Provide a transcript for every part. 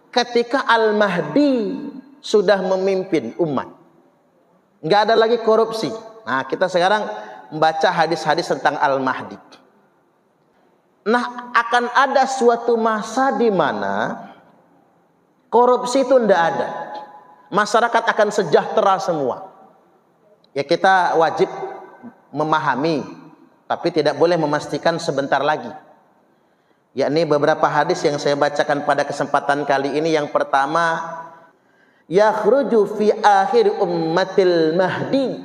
ketika Al-Mahdi sudah memimpin umat. Nggak ada lagi korupsi. Nah, kita sekarang membaca hadis-hadis tentang Al-Mahdi. Nah, akan ada suatu masa di mana korupsi itu tidak ada. Masyarakat akan sejahtera semua. Ya, kita wajib memahami, tapi tidak boleh memastikan sebentar lagi. Yakni beberapa hadis yang saya bacakan pada kesempatan kali ini. Yang pertama, yakhruju fi akhir ummatil mahdi,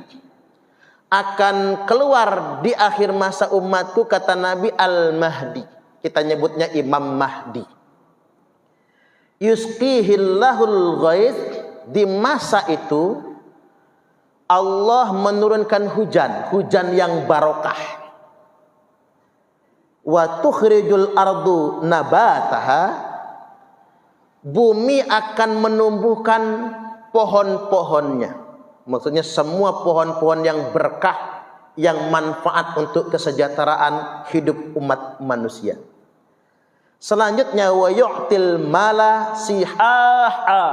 akan keluar di akhir masa umatku, kata Nabi, Al-Mahdi. Kita nyebutnya Imam Mahdi. Yusqihillahul ghaith, di masa itu Allah menurunkan hujan yang barokah. Wa tukhrijul ardu nabataha, bumi akan menumbuhkan pohon-pohonnya. Maksudnya semua pohon-pohon yang berkah, yang manfaat untuk kesejahteraan hidup umat manusia. Selanjutnya, wa yu'til mala sihaha,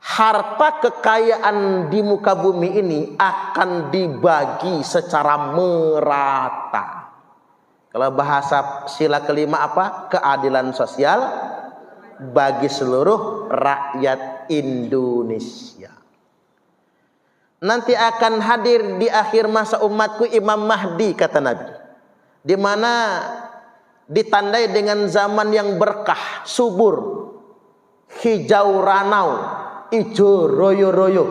harta kekayaan di muka bumi ini akan dibagi secara merata. Kalau bahasa sila kelima apa? Keadilan sosial bagi seluruh rakyat Indonesia. Nanti akan hadir di akhir masa umatku Imam Mahdi, kata Nabi, di mana ditandai dengan zaman yang berkah, subur, hijau ranau, ijo royo-royo,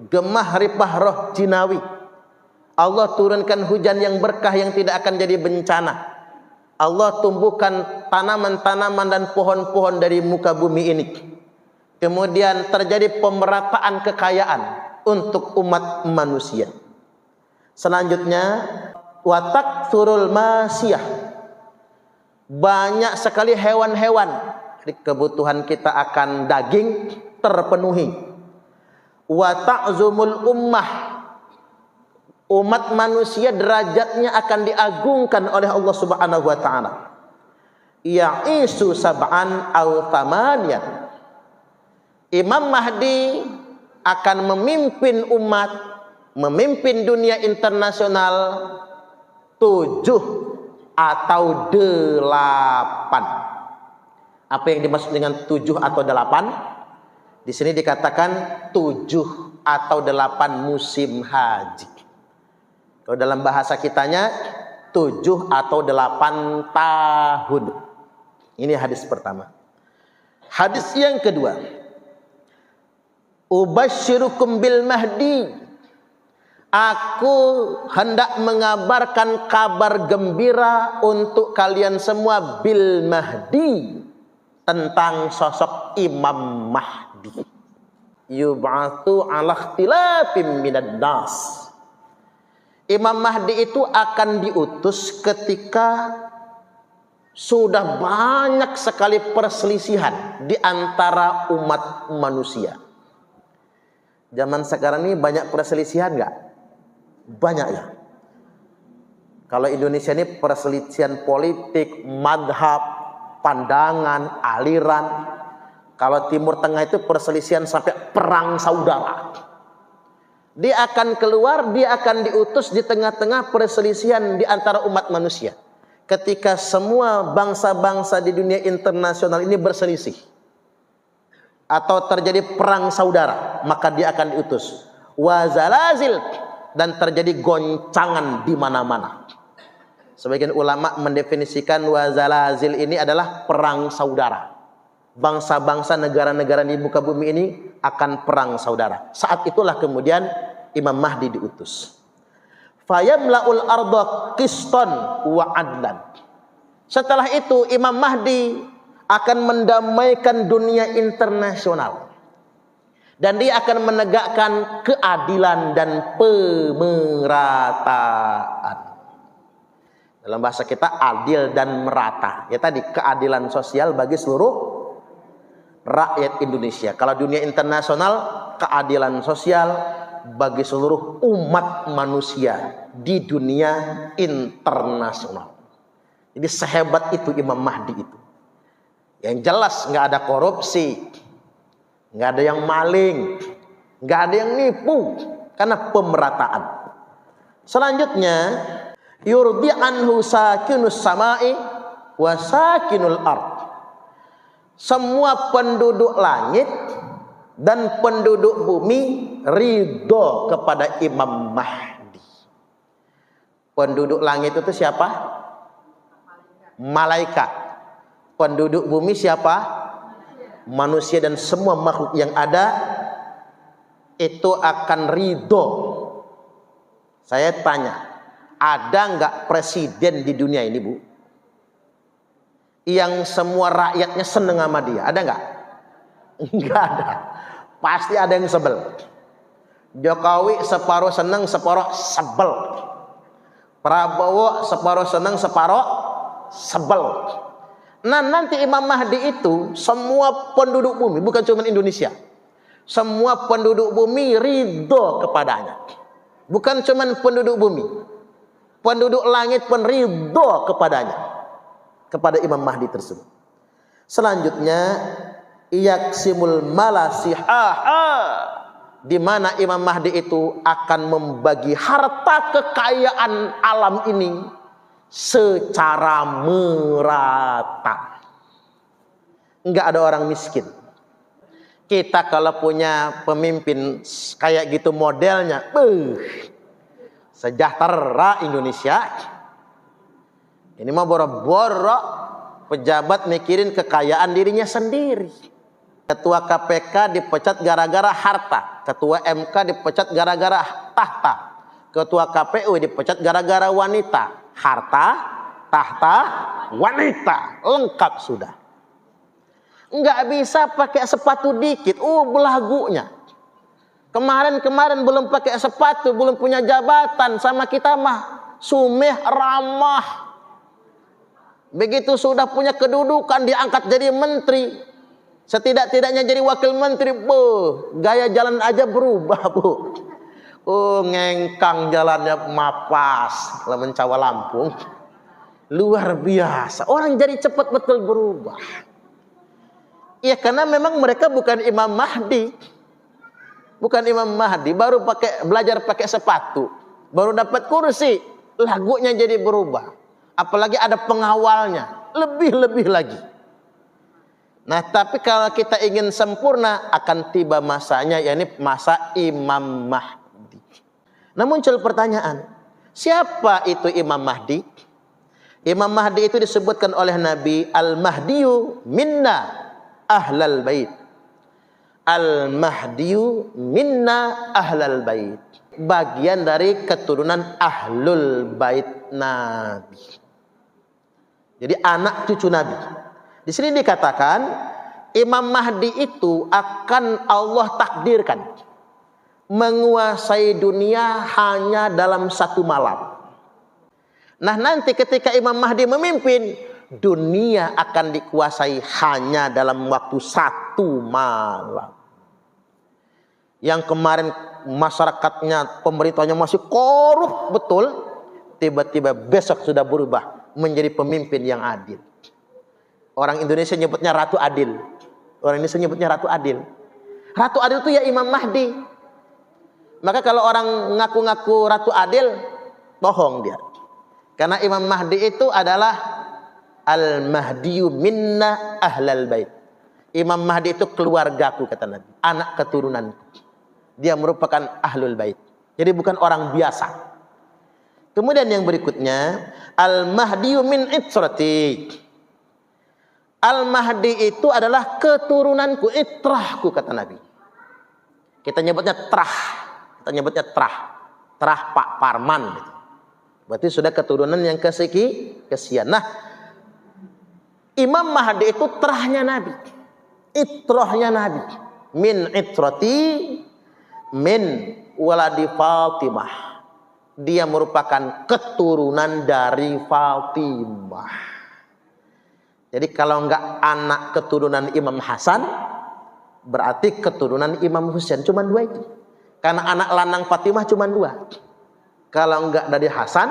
gemah ripah roh jinawi. Allah turunkan hujan yang berkah yang tidak akan jadi bencana. Allah tumbuhkan tanaman-tanaman dan pohon-pohon dari muka bumi ini. Kemudian terjadi pemerataan kekayaan untuk umat manusia. Selanjutnya, watak surul masiyah, banyak sekali hewan-hewan. Kebutuhan kita akan daging terpenuhi. Wa ta'zumul ummah, umat manusia derajatnya akan diagungkan oleh Allah Subhanahu wa taala. Ya'isu sab'an aw thamaniyan, Imam Mahdi akan memimpin umat, memimpin dunia internasional 7 atau 8. Apa yang dimaksud dengan 7 atau 8? Di sini dikatakan 7 atau 8 musim haji. Kalau dalam bahasa kitanya 7 atau 8 tahun. Ini hadis pertama. Hadis yang kedua, ubasyirukum bil mahdi, aku hendak mengabarkan kabar gembira untuk kalian semua bil mahdi, tentang sosok Imam Mahdi. Yub'atsu 'ala ikhtilafin minad nas, Imam Mahdi itu akan diutus ketika sudah banyak sekali perselisihan di antara umat manusia. Zaman sekarang ini banyak perselisihan nggak? Banyak ya. Kalau Indonesia ini perselisihan politik, madhab, pandangan, aliran. Kalau Timur Tengah itu perselisihan sampai perang saudara. Dia akan keluar, dia akan diutus di tengah-tengah perselisihan di antara umat manusia. Ketika semua bangsa-bangsa di dunia internasional ini berselisih atau terjadi perang saudara, maka dia akan diutus. Wazalazil, dan terjadi goncangan di mana-mana. Sebagian ulama mendefinisikan wazalazil ini adalah perang saudara. Bangsa-bangsa, negara-negara di muka bumi ini akan perang saudara. Saat itulah kemudian Imam Mahdi diutus. Fayamla'ul arda qistan wa adlan. Setelah itu Imam Mahdi akan mendamaikan dunia internasional. Dan dia akan menegakkan keadilan dan pemerataan. Dalam bahasa kita adil dan merata. Ya tadi, keadilan sosial bagi seluruh rakyat Indonesia. Kalau dunia internasional, keadilan sosial bagi seluruh umat manusia di dunia internasional. Jadi sehebat itu Imam Mahdi itu. Yang jelas nggak ada korupsi, nggak ada yang maling, nggak ada yang nipu, karena pemerataan. Selanjutnya, yurdi anhu sakinus samai wa sakinul ard. Semua penduduk langit dan penduduk bumi ridho kepada Imam Mahdi. Penduduk langit itu siapa? Malaikat. Penduduk bumi siapa? Manusia dan semua makhluk yang ada itu akan ridho. Saya tanya, ada nggak presiden di dunia ini, Bu, yang semua rakyatnya seneng sama dia? Ada nggak? Nggak ada. Pasti ada yang sebel. Jokowi separuh seneng, separuh sebel. Prabowo separuh seneng, separuh sebel. Nah, nanti Imam Mahdi itu semua penduduk bumi, bukan cuma Indonesia, semua penduduk bumi ridho kepadanya. Bukan cuma penduduk bumi, penduduk langit pun ridho kepadanya, kepada Imam Mahdi tersebut. Selanjutnya, yaksimul malasihaha, di mana Imam Mahdi itu akan membagi harta kekayaan alam ini secara merata. Enggak ada orang miskin. Kita kalau punya pemimpin kayak gitu modelnya, sejahtera Indonesia. Ini mah boro-boro pejabat mikirin kekayaan dirinya sendiri. Ketua KPK dipecat gara-gara harta, ketua MK dipecat gara-gara tahta, ketua KPU dipecat gara-gara wanita. Harta, tahta, wanita, lengkap sudah. Nggak bisa pakai sepatu dikit, belagunya. Kemarin belum pakai sepatu, belum punya jabatan, sama kita mah sumeh ramah. Begitu sudah punya kedudukan, diangkat jadi menteri, setidak-tidaknya jadi wakil menteri, gaya jalan aja berubah, Bu. Ngengkang jalannya mapas, mencawa Lampung. Luar biasa. Orang jadi cepat betul berubah. Ya, karena memang mereka bukan Imam Mahdi. Bukan Imam Mahdi, baru belajar pakai sepatu, baru dapat kursi, lagunya jadi berubah. Apalagi ada pengawalnya, lebih-lebih lagi. Nah, tapi kalau kita ingin sempurna, akan tiba masanya, yakni masa Imam Mahdi. Nah, muncul pertanyaan, siapa itu Imam Mahdi? Imam Mahdi itu disebutkan oleh Nabi, Al-Mahdiyu minna ahlal bait. Al-Mahdiyu minna ahlal bait. Bagian dari keturunan ahlul bait Nabi. Jadi anak cucu Nabi. Di sini dikatakan Imam Mahdi itu akan Allah takdirkan menguasai dunia hanya dalam satu malam. Nah, nanti ketika Imam Mahdi memimpin, dunia akan dikuasai hanya dalam waktu satu malam. Yang kemarin masyarakatnya, pemerintahnya masih korup betul, tiba-tiba besok sudah berubah menjadi pemimpin yang adil. Orang Indonesia nyebutnya Ratu Adil. Orang Indonesia nyebutnya Ratu Adil. Ratu Adil itu ya Imam Mahdi. Maka kalau orang ngaku-ngaku Ratu Adil, bohong dia. Karena Imam Mahdi itu adalah Al-Mahdiyu minna ahlal bait. Imam Mahdi itu keluargaku, kata Nabi, anak keturunanku. Dia merupakan ahlul bait. Jadi bukan orang biasa. Kemudian yang berikutnya, Al-Mahdiyu min itrati. Al-Mahdi itu adalah keturunanku, itrahku, kata Nabi. Kita nyebutnya trah. Kita nyebutnya trah. Trah Pak Parman. Gitu. Berarti sudah keturunan yang kesekian. Nah, Imam Mahdi itu terahnya Nabi. Itrahnya Nabi. Min itrati min waladi Fatimah. Dia merupakan keturunan dari Fatimah. Jadi kalau enggak anak keturunan Imam Hasan, berarti keturunan Imam Husain. Cuma dua itu. Karena anak lanang Fatimah cuma dua. Kalau enggak dari Hasan,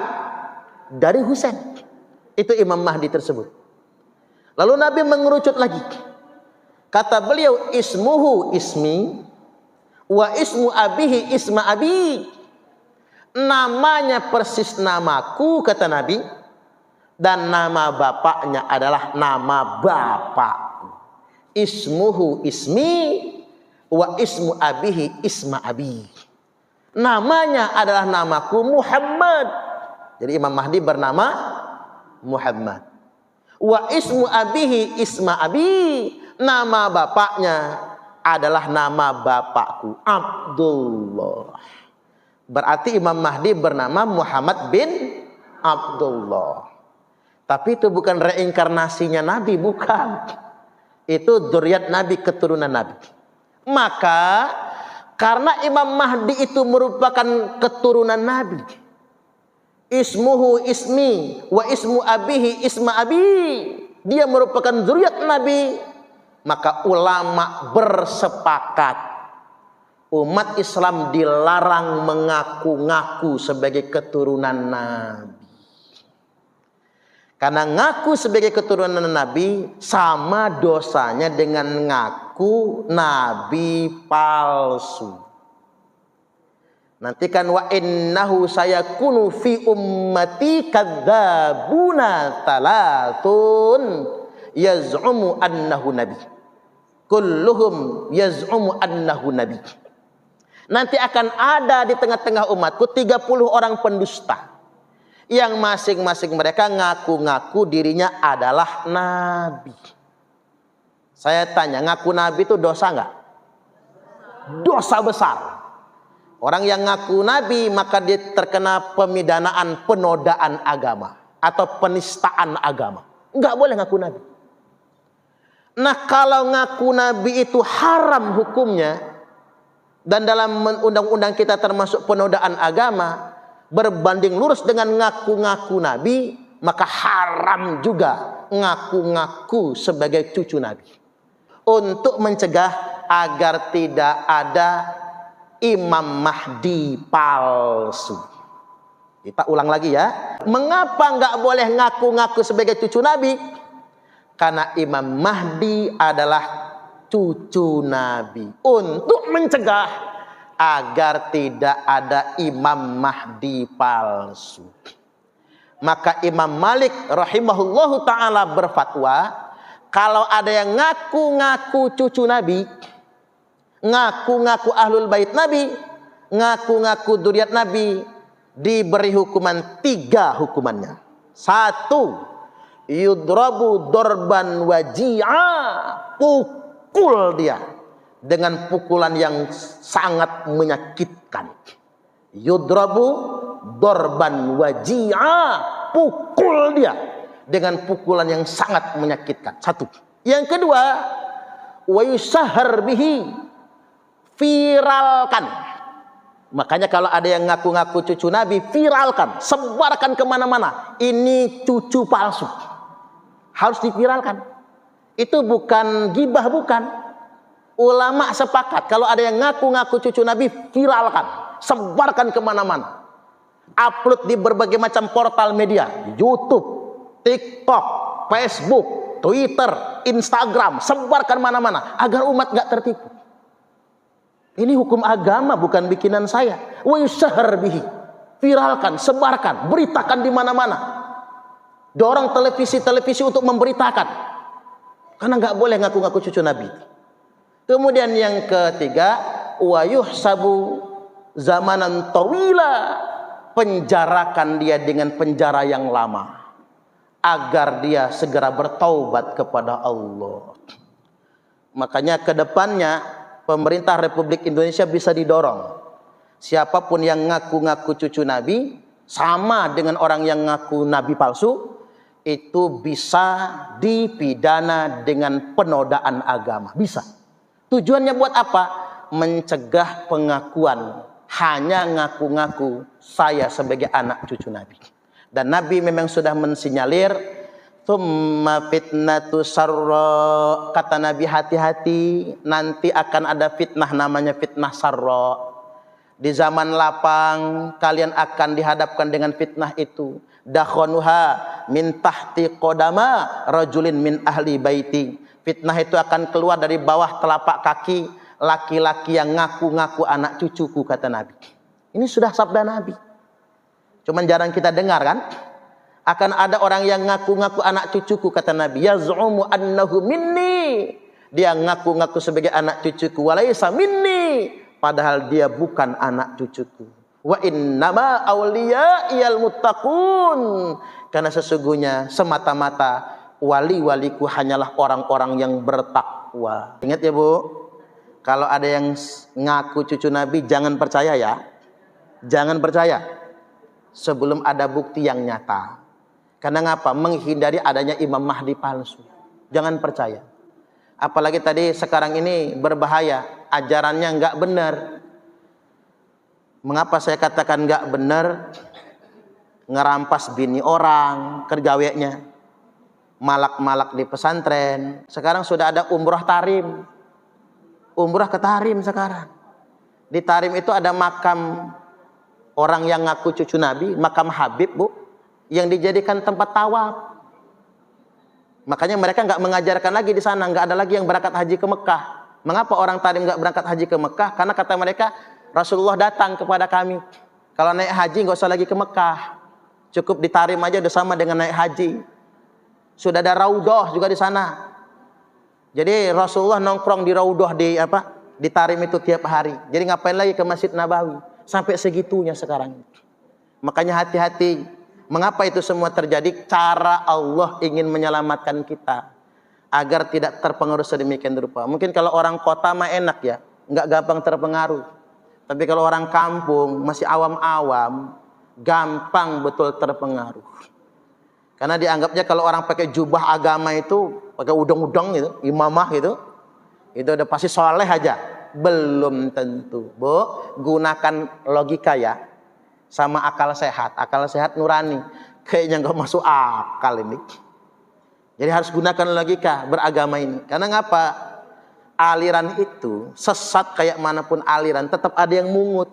dari Husain. Itu Imam Mahdi tersebut. Lalu Nabi mengerucut lagi. Kata beliau, ismuhu ismi wa ismu abihi isma abi. Namanya persis namaku, kata Nabi, dan nama bapaknya adalah nama bapakku. Ismuhu ismi wa ismu abihi isma abi. Namanya adalah namaku Muhammad. Jadi Imam Mahdi bernama Muhammad. Wa ismu abihi isma abi. Nama bapaknya adalah nama bapakku, Abdullah. Berarti Imam Mahdi bernama Muhammad bin Abdullah. Tapi itu bukan reinkarnasinya Nabi, bukan. Itu dzurriyyat Nabi, keturunan Nabi. Maka karena Imam Mahdi itu merupakan keturunan Nabi, ismuhu ismi wa ismu abihi isma abi, dia merupakan dzurriyyat Nabi, maka ulama bersepakat umat Islam dilarang mengaku-ngaku sebagai keturunan Nabi. Karena ngaku sebagai keturunan Nabi sama dosanya dengan ngaku Nabi palsu. Nanti kan wa innahu sayakunu fi ummati kadzabuna talatun yaz'umu annahu nabi. Kulluhum yaz'umu annahu nabi. Nanti akan ada di tengah-tengah umatku 30 orang pendusta yang masing-masing mereka ngaku-ngaku dirinya adalah nabi. Saya tanya, ngaku nabi itu dosa enggak? Dosa besar. Orang yang ngaku nabi maka dia terkena pemidanaan penodaan agama atau penistaan agama. Enggak boleh ngaku nabi. Nah, kalau ngaku nabi itu haram hukumnya, dan dalam undang-undang kita termasuk penodaan agama, berbanding lurus dengan ngaku-ngaku nabi, maka haram juga ngaku-ngaku sebagai cucu nabi. Untuk mencegah agar tidak ada Imam Mahdi palsu. Kita ulang lagi ya. Mengapa nggak boleh ngaku-ngaku sebagai cucu nabi? Karena Imam Mahdi adalah cucu Nabi. Untuk mencegah agar tidak ada Imam Mahdi palsu, maka Imam Malik rahimahullahu ta'ala berfatwa, kalau ada yang ngaku-ngaku cucu Nabi, ngaku-ngaku ahlul bait Nabi, ngaku-ngaku dzurriyyat Nabi, diberi hukuman 3 hukumannya. 1, yudrabu dorban waji'a, pukul dia dengan pukulan yang sangat menyakitkan. Yudrabu dorban waji'a, pukul dia dengan pukulan yang sangat menyakitkan. 1. Yang kedua, wa yusahhar bihi, viralkan. Makanya kalau ada yang ngaku-ngaku cucu Nabi, viralkan, sebarkan kemana-mana. Ini cucu palsu, harus diviralkan. Itu bukan gibah, bukan. Ulama sepakat kalau ada yang ngaku-ngaku cucu Nabi, viralkan, sebarkan kemana-mana. Upload di berbagai macam portal media, YouTube, TikTok, Facebook, Twitter, Instagram, sebarkan mana-mana agar umat gak tertipu. Ini hukum agama, bukan bikinan saya. Wa yusahhar bihi, viralkan, sebarkan, beritakan di mana-mana. Dorong televisi-televisi untuk memberitakan. Karena nggak boleh ngaku-ngaku cucu Nabi. Kemudian yang ketiga, wa yuhsabu zamanan tawila, penjarakan dia dengan penjara yang lama agar dia segera bertaubat kepada Allah. Makanya ke depannya pemerintah Republik Indonesia bisa didorong, siapapun yang ngaku-ngaku cucu Nabi sama dengan orang yang ngaku Nabi palsu, itu bisa dipidana dengan penodaan agama. Bisa. Tujuannya buat apa? Mencegah pengakuan hanya ngaku-ngaku saya sebagai anak cucu Nabi. Dan Nabi memang sudah mensinyalir, tsumma fitnatu sarra, kata Nabi, hati-hati, nanti akan ada fitnah namanya fitnah sarra. Di zaman lapang kalian akan dihadapkan dengan fitnah itu. dakhanuha min tahti qadama rajulin min ahli baiti. Fitnah itu akan keluar dari bawah telapak kaki laki-laki yang ngaku-ngaku anak cucuku, kata Nabi. Ini sudah sabda Nabi. Cuman jarang kita dengar kan? Akan ada orang yang ngaku-ngaku anak cucuku, kata Nabi. Yaz'umu annahu minni. Dia ngaku-ngaku sebagai anak cucuku. Walaysa minni. Padahal dia bukan anak cucuku. Wa innama awliya'iyal muttaqun. Karena sesungguhnya semata-mata wali-waliku hanyalah orang-orang yang bertakwa. Ingat ya Bu, kalau ada yang ngaku cucu Nabi, jangan percaya ya. Jangan percaya sebelum ada bukti yang nyata. Karena ngapa? Menghindari adanya Imam Mahdi palsu. Jangan percaya. Apalagi tadi sekarang ini berbahaya, ajarannya nggak benar. Mengapa saya katakan nggak benar? Ngerampas bini orang, kergaweknya. Malak-malak di pesantren. Sekarang sudah ada umroh tarim. Umroh ke tarim sekarang. Di tarim itu ada makam orang yang ngaku cucu Nabi, makam Habib Bu, yang dijadikan tempat tawaf. Makanya mereka nggak mengajarkan lagi di sana, nggak ada lagi yang berangkat haji ke Mekah. Mengapa orang tarim nggak berangkat haji ke Mekah? Karena kata mereka, Rasulullah datang kepada kami. Kalau naik haji nggak usah lagi ke Mekah. Cukup di tarim aja udah sama dengan naik haji. Sudah ada raudhah juga di sana. Jadi Rasulullah nongkrong di raudhah di tarim itu tiap hari. Jadi ngapain lagi ke Masjid Nabawi? Sampai segitunya sekarang. Makanya hati-hati. Mengapa itu semua terjadi? Cara Allah ingin menyelamatkan kita agar tidak terpengaruh sedemikian rupa. Mungkin kalau orang kota mah enak ya, nggak gampang terpengaruh. Tapi kalau orang kampung masih awam-awam, gampang betul terpengaruh. Karena dianggapnya kalau orang pakai jubah agama itu, pakai udang-udang gitu, imamah gitu, itu udah pasti soleh aja. Belum tentu. Bu, gunakan logika ya, sama akal sehat. Akal sehat nurani. Kayaknya nggak masuk akal ini. Jadi harus gunakan logika beragama ini. Karena ngapa? Aliran itu sesat kayak manapun aliran, tetap ada yang mungut.